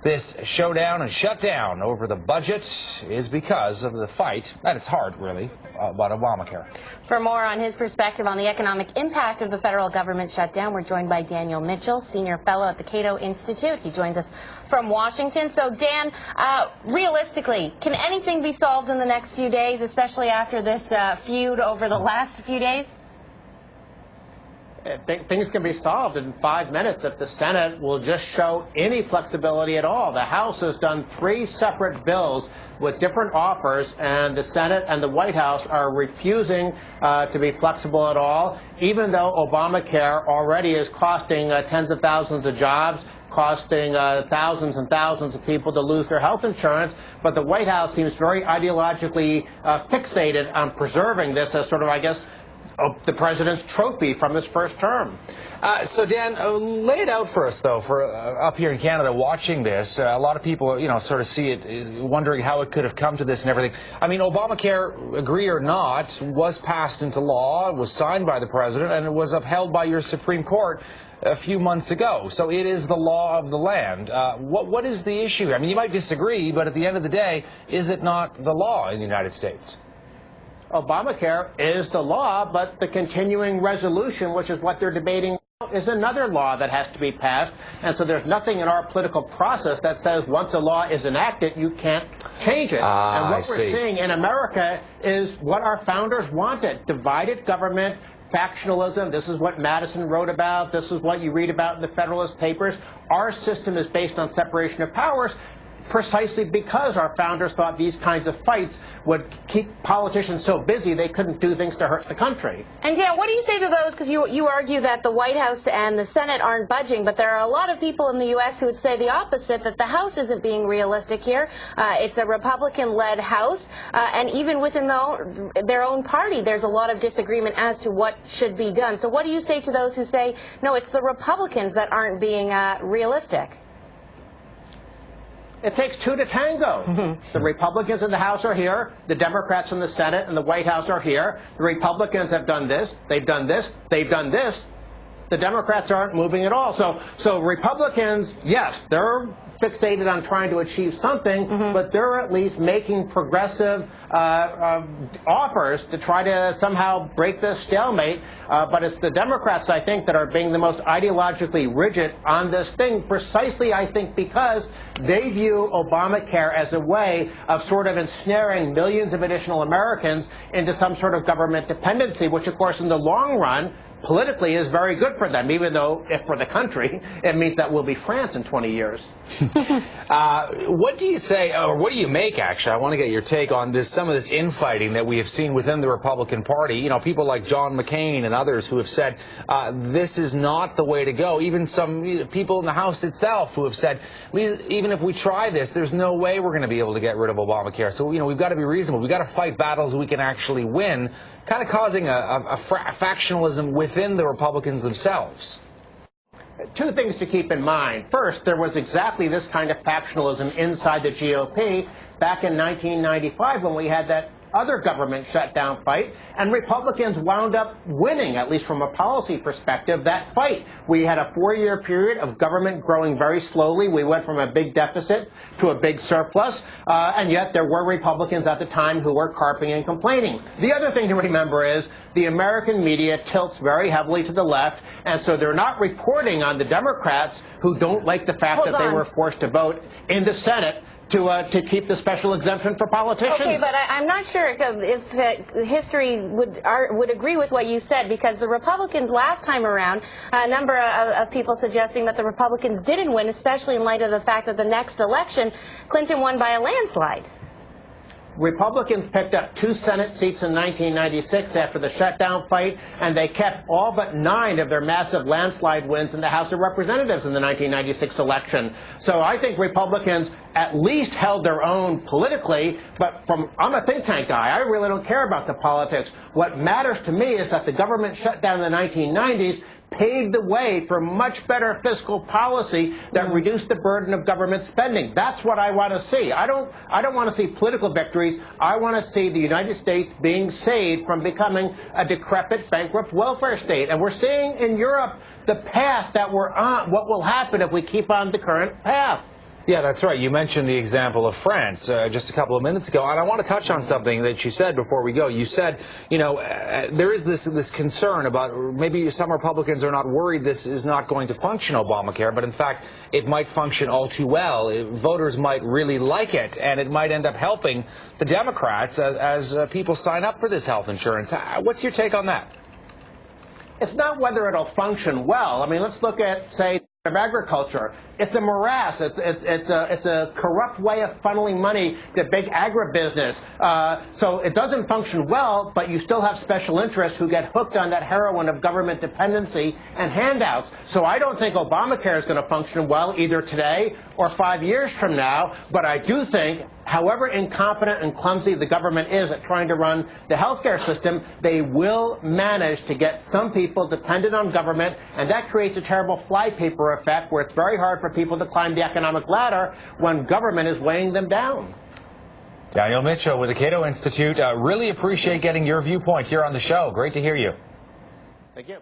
This showdown and shutdown over the budget is because of the fight, at its heart, really, about Obamacare. For more on his perspective on the economic impact of the federal government shutdown, we're joined by Daniel Mitchell, Senior Fellow at the Cato Institute. He joins us from Washington. So, Dan, realistically, can anything be solved in the next few days, especially after this feud over the last few days? Things can be solved in 5 minutes if the Senate will just show any flexibility at all. The House has done 3 separate bills with different offers, and the Senate and the White House are refusing to be flexible at all, even though Obamacare already is costing tens of thousands of jobs, costing thousands and thousands of people to lose their health insurance. But the White House seems very ideologically fixated on preserving this as sort of, I guess, the president's trophy from his first term. So, Dan, lay it out for us, though, for up here in Canada watching this. A lot of people, sort of see it, wondering how it could have come to this and everything. I mean, Obamacare, agree or not, was passed into law, was signed by the president, and it was upheld by your Supreme Court a few months ago. So it is the law of the land. What is the issue? I mean, you might disagree, but at the end of the day, is it not the law in the United States? Obamacare is the law, but the continuing resolution, which is what they're debating, is another law that has to be passed. And so there's nothing in our political process that says once a law is enacted, you can't change it. And what we're seeing in America is what our founders wanted: divided government, factionalism. This is what Madison wrote about. This is what you read about in the Federalist Papers. Our system is based on separation of powers, precisely because our founders thought these kinds of fights would keep politicians so busy they couldn't do things to hurt the country. And Dan, what do you say to those? Because you argue that the White House and the Senate aren't budging, but there are a lot of people in the U.S. who would say the opposite, that the House isn't being realistic here. It's a Republican-led House, and even within their own party, there's a lot of disagreement as to what should be done. So what do you say to those who say, no, it's the Republicans that aren't being realistic? It takes 2 to tango. The Republicans in the House are here. The Democrats in the Senate and the White House are here. The Republicans have done this. They've done this. They've done this. The Democrats aren't moving at all. So Republicans, yes, they're fixated on trying to achieve something, but they're at least making progressive offers to try to somehow break this stalemate. But it's the Democrats, I think, that are being the most ideologically rigid on this thing, precisely, I think, because they view Obamacare as a way of sort of ensnaring millions of additional Americans into some sort of government dependency, which, of course, in the long run, politically is very good for them, even though, if for the country, it means that we'll be France in 20 years. What do you say, or what do you make, actually? I want to get your take on some of this infighting that we have seen within the Republican Party. People like John McCain and others who have said this is not the way to go. Even some people in the House itself who have said, even if we try this, there's no way we're going to be able to get rid of Obamacare. So, we've got to be reasonable. We've got to fight battles we can actually win, kind of causing a factionalism within the Republicans themselves. 2 things to keep in mind. First, there was exactly this kind of factionalism inside the GOP back in 1995 when we had that other government shutdown fight, and Republicans wound up winning, at least from a policy perspective, that fight. We had a 4-year period of government growing very slowly. We went from a big deficit to a big surplus, and yet there were Republicans at the time who were carping and complaining. The other thing to remember is the American media tilts very heavily to the left, and so they're not reporting on the Democrats who don't like the fact that they were forced to vote in the Senate to keep the special exemption for politicians. Okay, but I'm not sure if history would agree with what you said, because the Republicans last time around, a number of people suggesting that the Republicans didn't win, especially in light of the fact that the next election, Clinton won by a landslide. Republicans picked up 2 Senate seats in 1996 after the shutdown fight, and they kept all but 9 of their massive landslide wins in the House of Representatives in the 1996 election. So I think Republicans at least held their own politically, but I'm a think tank guy. I really don't care about the politics. What matters to me is that the government shutdown in the 1990s paved the way for much better fiscal policy that reduced the burden of government spending. That's what I want to see. I don't want to see political victories. I want to see the United States being saved from becoming a decrepit, bankrupt welfare state. And we're seeing in Europe the path that we're on, what will happen if we keep on the current path. Yeah, that's right. You mentioned the example of France just a couple of minutes ago, and I want to touch on something that you said before we go. You said, there is this concern about maybe some Republicans are not worried this is not going to function, Obamacare, but in fact, it might function all too well. Voters might really like it, and it might end up helping the Democrats as people sign up for this health insurance. What's your take on that? It's not whether it'll function well. I mean, let's look at, say, of agriculture. It's a morass. It's a corrupt way of funneling money to big agribusiness. So it doesn't function well, but you still have special interests who get hooked on that heroin of government dependency and handouts. So I don't think Obamacare is going to function well either today or 5 years from now. But I do think, however incompetent and clumsy the government is at trying to run the healthcare system, they will manage to get some people dependent on government, and that creates a terrible flypaper effect where it's very hard for people to climb the economic ladder when government is weighing them down. Daniel Mitchell with the Cato Institute. Really appreciate getting your viewpoint here on the show. Great to hear you. Thank you.